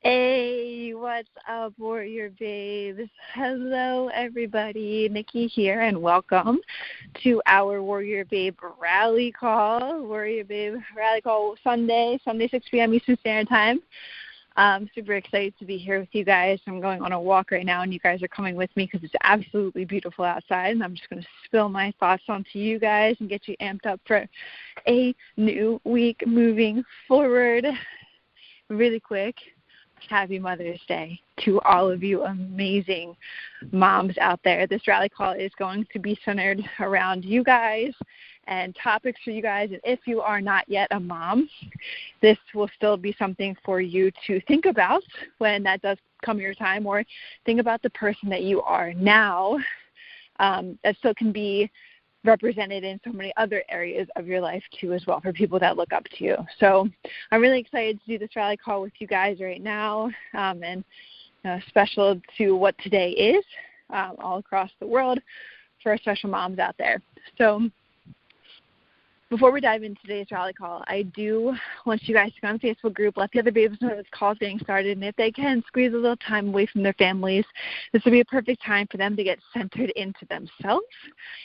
Hey, what's up, Warrior Babes? Hello, everybody. Nikki here, and welcome to our Warrior Babe Rally Call. Warrior Babe Rally Call Sunday 6 p.m. Eastern Standard Time. I'm super excited to be here with you guys. I'm going on a walk right now, and you guys are coming with me because it's absolutely beautiful outside, and I'm just going to spill my thoughts onto you guys and get you amped up for a new week moving forward. Really quick. Happy Mother's Day to all of you amazing moms out there. This rally call is going to be centered around you guys and topics for you guys. And if you are not yet a mom, this will still be something for you to think about when that does come your time, or think about the person that you are now that still can be represented in so many other areas of your life too as well, for people that look up to you. So I'm really excited to do this rally call with you guys right now, and special to what today is all across the world for our special moms out there. So before we dive into today's rally call, I do want you guys to go on the Facebook group, let the other babies know this call is getting started, and if they can, squeeze a little time away from their families. This would be a perfect time for them to get centered into themselves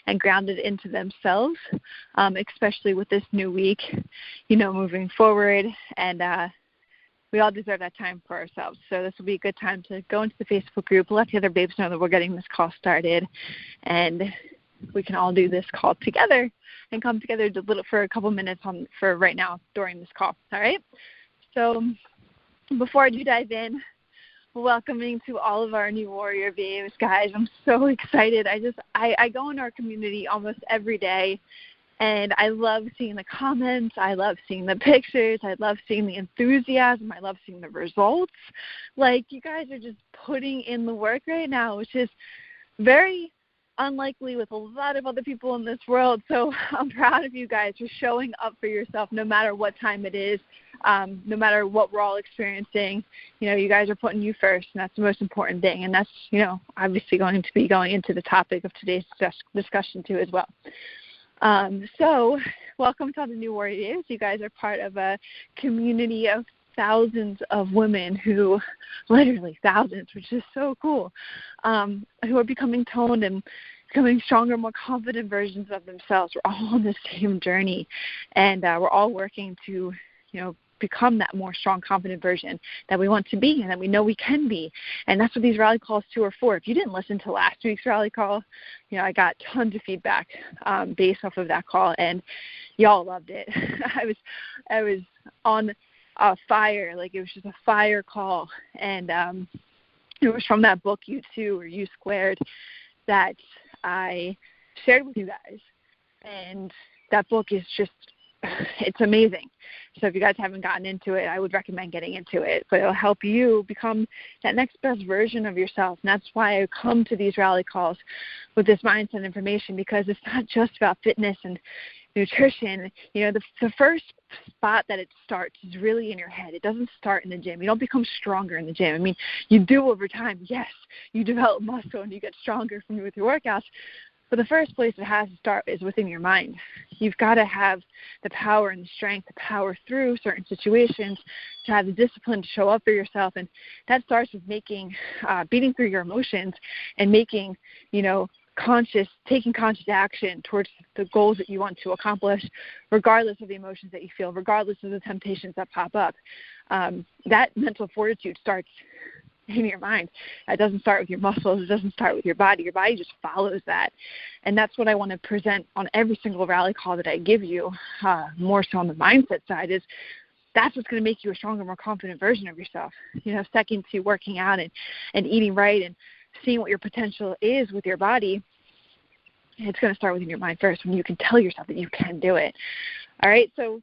and grounded into themselves, especially with this new week, moving forward. And we all deserve that time for ourselves. So this will be a good time to go into the Facebook group, let the other babes know that we're getting this call started, and we can all do this call together and come together for a couple minutes for right now during this call. All right? So before I do dive in, welcoming to all of our new Warrior Babes, guys. I'm so excited. I go in our community almost every day, and I love seeing the comments. I love seeing the pictures. I love seeing the enthusiasm. I love seeing the results. Like, you guys are just putting in the work right now, which is very unlikely with a lot of other people in this world. So I'm proud of you guys for showing up for yourself no matter what time it is, no matter what we're all experiencing. You guys are putting you first, and that's the most important thing. And that's, obviously going to be going into the topic of today's discussion too as well. So welcome to all the new warriors. You guys are part of a community of thousands of women who, literally thousands, which is so cool, who are becoming toned and becoming stronger, more confident versions of themselves. We're all on the same journey, and we're all working to, become that more strong, confident version that we want to be and that we know we can be. And that's what these rally calls too are for. If you didn't listen to last week's rally call, I got tons of feedback based off of that call, and y'all loved it. I was on fire, like it was just a fire call, and it was from that book U2 or U Squared that I shared with you guys, and that book is just, it's amazing. So if you guys haven't gotten into it, I would recommend getting into it, but it'll help you become that next best version of yourself. And that's why I come to these rally calls with this mindset information, because it's not just about fitness and nutrition. The first spot that it starts is really in your head. It doesn't start in the gym. You don't become stronger in the gym. I mean, you do over time. Yes, you develop muscle and you get stronger with your workouts. But the first place it has to start is within your mind. You've got to have the power and the strength to power through certain situations, to have the discipline to show up for yourself. And that starts with beating through your emotions and making, taking conscious action towards the goals that you want to accomplish, regardless of the emotions that you feel, regardless of the temptations that pop up. That mental fortitude starts in your mind. It doesn't start with your muscles. It doesn't start with your body. Your body just follows that. And that's what I want to present on every single rally call that I give you, more so on the mindset side, is that's what's going to make you a stronger, more confident version of yourself. Second to working out and eating right and seeing what your potential is with your body, it's going to start within your mind first, when you can tell yourself that you can do it. All right, so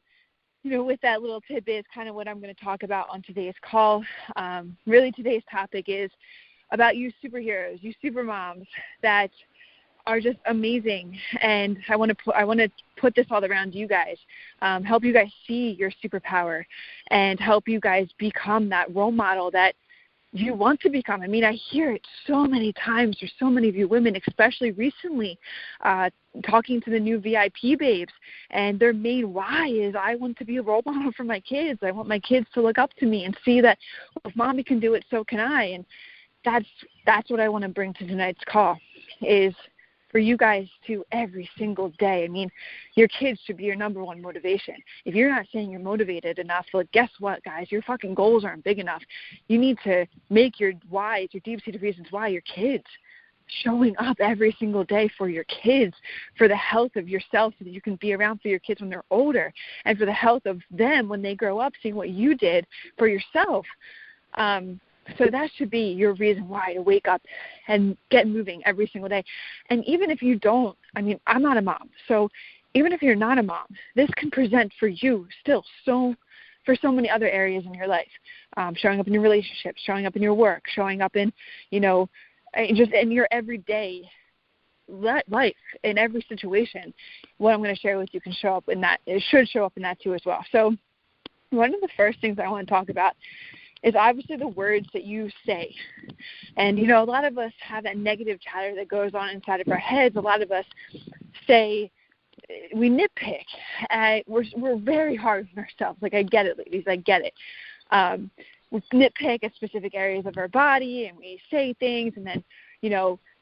with that little tidbit is kind of what I'm going to talk about on today's call. Really, today's topic is about you superheroes, you super moms that are just amazing, and I want to put this all around you guys, help you guys see your superpower, and help you guys become that role model that you want to become. I mean, I hear it so many times. There's so many of you women, especially recently, talking to the new VIP babes, and their main why is I want to be a role model for my kids. I want my kids to look up to me and see that, well, if mommy can do it, so can I. And that's what I want to bring to tonight's call, is for you guys to every single day. I mean, your kids should be your number one motivation. If you're not saying you're motivated enough, well, guess what, guys? Your fucking goals aren't big enough. You need to make your whys, your deep-seated reasons why, your kids, showing up every single day for your kids, for the health of yourself so that you can be around for your kids when they're older, and for the health of them when they grow up, seeing what you did for yourself. So that should be your reason why to wake up and get moving every single day. And even if you don't, I mean, I'm not a mom. So even if you're not a mom, this can present for you still for so many other areas in your life, showing up in your relationships, showing up in your work, showing up in, just in your everyday life, in every situation. What I'm going to share with you can show up in that. It should show up in that too as well. So one of the first things I want to talk about is obviously the words that you say. And, a lot of us have that negative chatter that goes on inside of our heads. A lot of us say, we nitpick. We're very hard on ourselves. Like, I get it, ladies. I get it. We nitpick at specific areas of our body, and we say things, and then,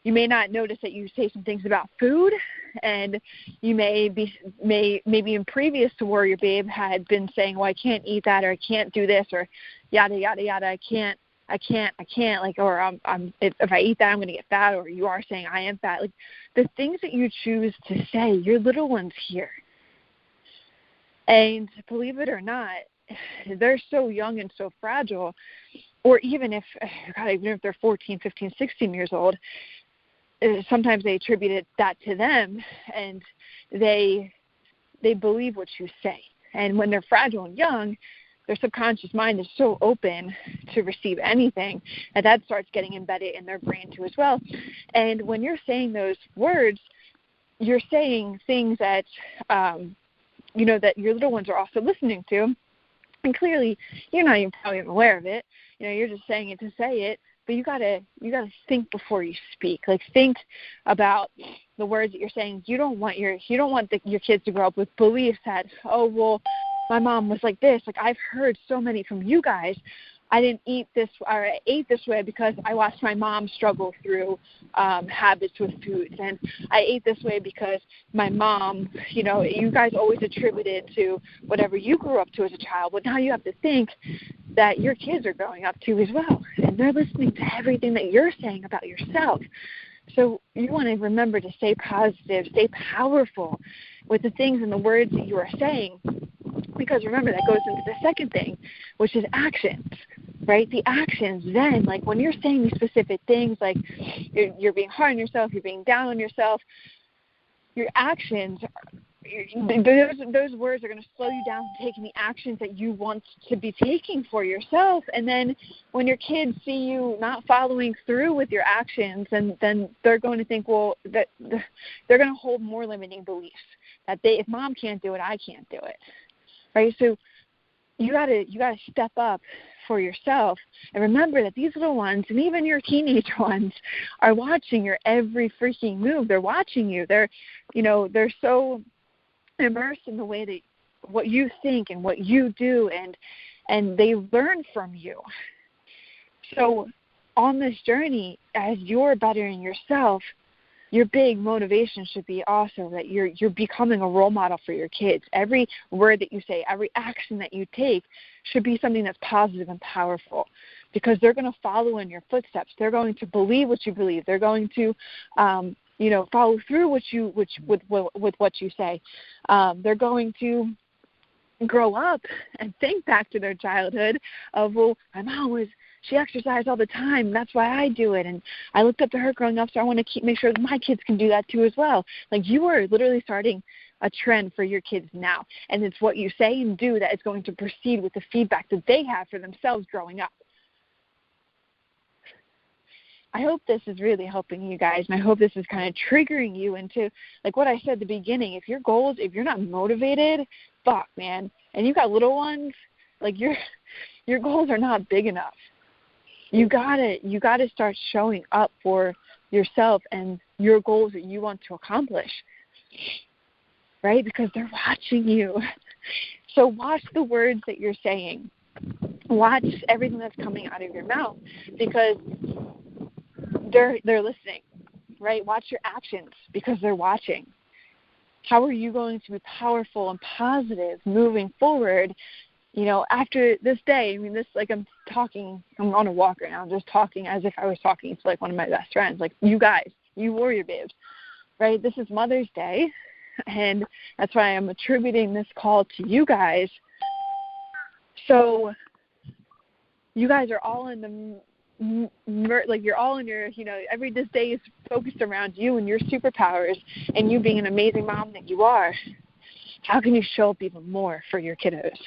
you may not notice that you say some things about food, and you maybe in previous to WarriorBabe had been saying, well, I can't eat that, or I can't do this, or yada, yada, yada, I can't, like, or if I eat that, I'm going to get fat, or you are saying I am fat. Like, the things that you choose to say, your little ones hear. And believe it or not, they're so young and so fragile, or even if they're 14, 15, 16 years old, sometimes they attribute that to them, and they believe what you say. And when they're fragile and young, their subconscious mind is so open to receive anything that starts getting embedded in their brain too as well. And when you're saying those words, you're saying things that that your little ones are also listening to. And clearly, you're not even probably aware of it. You're just saying it to say it. But you gotta think before you speak. Like, think about the words that you're saying. You don't want your kids to grow up with beliefs that, oh, well, my mom was like this. Like, I've heard so many from you guys. I didn't eat this, or I ate this way because I watched my mom struggle through habits with foods, and I ate this way because my mom, you guys always attributed to whatever you grew up to as a child. But now you have to think that your kids are growing up to as well, and they're listening to everything that you're saying about yourself. So you want to remember to stay positive, stay powerful with the things and the words that you are saying, because remember, that goes into the second thing, which is actions, right? The actions then, like when you're saying these specific things, like you're being hard on yourself, you're being down on yourself, your actions, those words are going to slow you down from taking the actions that you want to be taking for yourself. And then when your kids see you not following through with your actions, and then they're going to think, well, that they're going to hold more limiting beliefs that if mom can't do it, I can't do it. Right? So you gotta step up for yourself, and remember that these little ones, and even your teenage ones, are watching your every freaking move. They're watching you. They're so immersed in the way that what you think and what you do, and they learn from you. So on this journey, as you're bettering yourself, your big motivation should be also that you're becoming a role model for your kids. Every word that you say, every action that you take should be something that's positive and powerful, because they're going to follow in your footsteps. They're going to believe what you believe. They're going to, follow through with what you say. They're going to grow up and think back to their childhood of, well, my mom she exercised all the time. That's why I do it. And I looked up to her growing up, so I want to make sure that my kids can do that too as well. Like, you are literally starting a trend for your kids now. And it's what you say and do that is going to proceed with the feedback that they have for themselves growing up. I hope this is really helping you guys, and I hope this is kind of triggering you into, like what I said at the beginning, if you're not motivated, fuck, man. And you got little ones, like your goals are not big enough. You gotta start showing up for yourself and your goals that you want to accomplish, right? Because they're watching you. So watch the words that you're saying. Watch everything that's coming out of your mouth, because they're listening, right? Watch your actions, because they're watching. How are you going to be powerful and positive moving forward, after this day? I mean, I'm on a walk right now. I'm just talking as if I was talking to, one of my best friends. You guys, you warrior babes, right? This is Mother's Day, and that's why I'm attributing this call to you guys. So you guys are all in you're all in your, every this day is focused around you and your superpowers and you being an amazing mom that you are. How can you show up even more for your kiddos,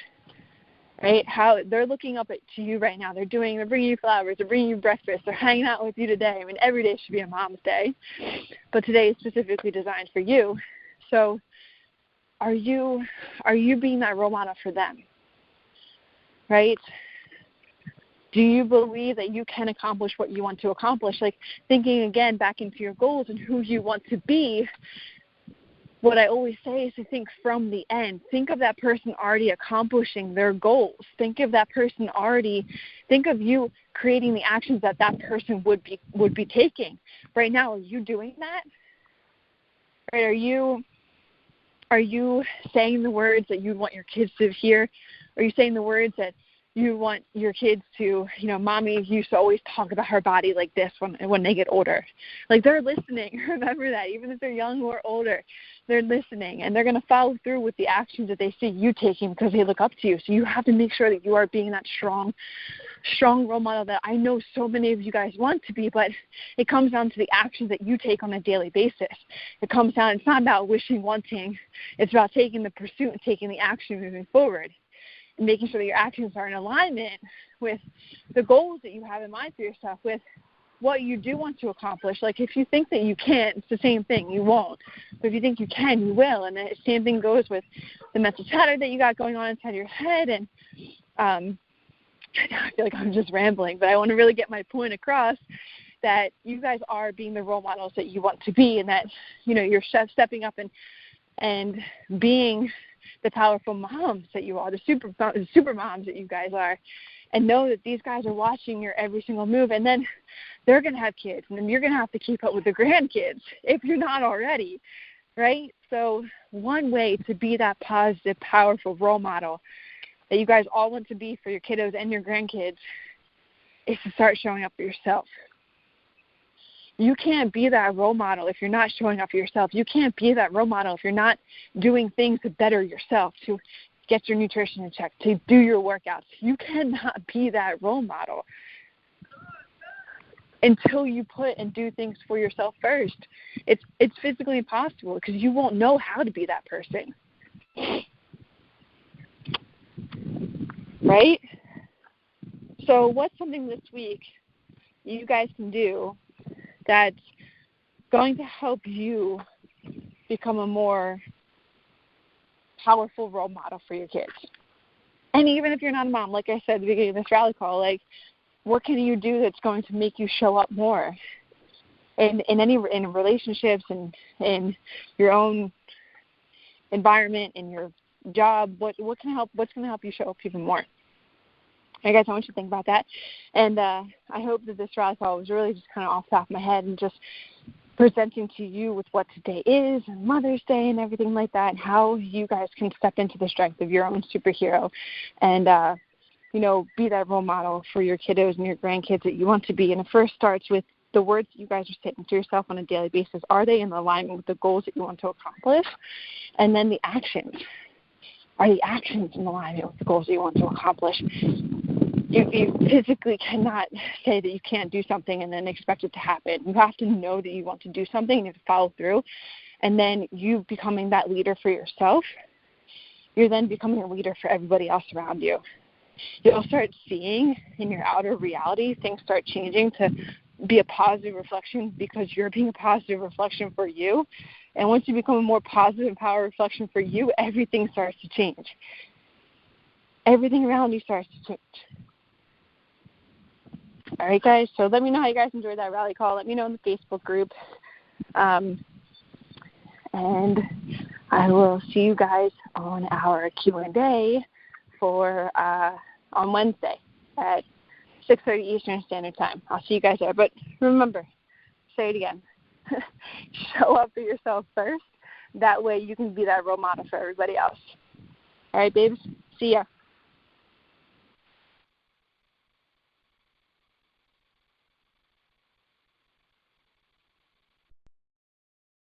right? How they're looking up to you right now. They're bringing you flowers. They're bringing you breakfast. They're hanging out with you today. I mean, every day should be a mom's day, but today is specifically designed for you. So are you being that role model for them, right? Do you believe that you can accomplish what you want to accomplish? Thinking again back into your goals and who you want to be, what I always say is to think from the end. Think of that person already accomplishing their goals. Think of that person think of you creating the actions that person would be taking. Right now, are you doing that? Right? Are you saying the words that you want your kids to hear? Are you saying the words that you want your kids to, Mommy used to always talk about her body like this when they get older. They're listening. Remember that. Even if they're young or older, they're listening, and they're going to follow through with the actions that they see you taking because they look up to you. So you have to make sure that you are being that strong role model that I know so many of you guys want to be, but it comes down to the actions that you take on a daily basis. It comes down, it's not about wishing, wanting. It's about taking the pursuit and taking the action moving forward. Making sure that your actions are in alignment with the goals that you have in mind for yourself, with what you do want to accomplish. If you think that you can't, it's the same thing. You won't. But if you think you can, you will. And the same thing goes with the mental chatter that you got going on inside your head. And I feel like I'm just rambling, but I want to really get my point across that you guys are being the role models that you want to be, and that, you're stepping up and being the powerful moms that you are, the super moms that you guys are, and know that these guys are watching your every single move, and then they're going to have kids, and then you're going to have to keep up with the grandkids if you're not already, right? So one way to be that positive, powerful role model that you guys all want to be for your kiddos and your grandkids is to start showing up for yourself. You can't be that role model if you're not showing up for yourself. You can't be that role model if you're not doing things to better yourself, to get your nutrition in check, to do your workouts. You cannot be that role model until you put and do things for yourself first. It's physically impossible because you won't know how to be that person. Right? So what's something this week you guys can do that's going to help you become a more powerful role model for your kids? And even if you're not a mom, like I said at the beginning of this rally call, what can you do that's going to make you show up more in relationships and in your own environment, in your job? What's going to help you show up even more? I guess I want you to think about that. And I hope that this rally call was really just kind of off the top of my head and just presenting to you with what today is and Mother's Day and everything like that, and how you guys can step into the strength of your own superhero and, be that role model for your kiddos and your grandkids that you want to be. And it first starts with the words that you guys are saying to yourself on a daily basis. Are they in alignment with the goals that you want to accomplish? And then the actions. Are the actions in alignment with the goals that you want to accomplish? You physically cannot say that you can't do something and then expect it to happen. You have to know that you want to do something and you have to follow through. And then you becoming that leader for yourself, you're then becoming a leader for everybody else around you. You'll start seeing in your outer reality things start changing to be a positive reflection because you're being a positive reflection for you. And once you become a more positive and power reflection for you, everything starts to change. Everything around you starts to change. All right, guys. So let me know how you guys enjoyed that rally call. Let me know in the Facebook group. And I will see you guys on our Q&A for on Wednesday at 6:30 Eastern Standard Time. I'll see you guys there. But remember, say it again. Show up for yourself first. That way you can be that role model for everybody else. All right, babes. See ya.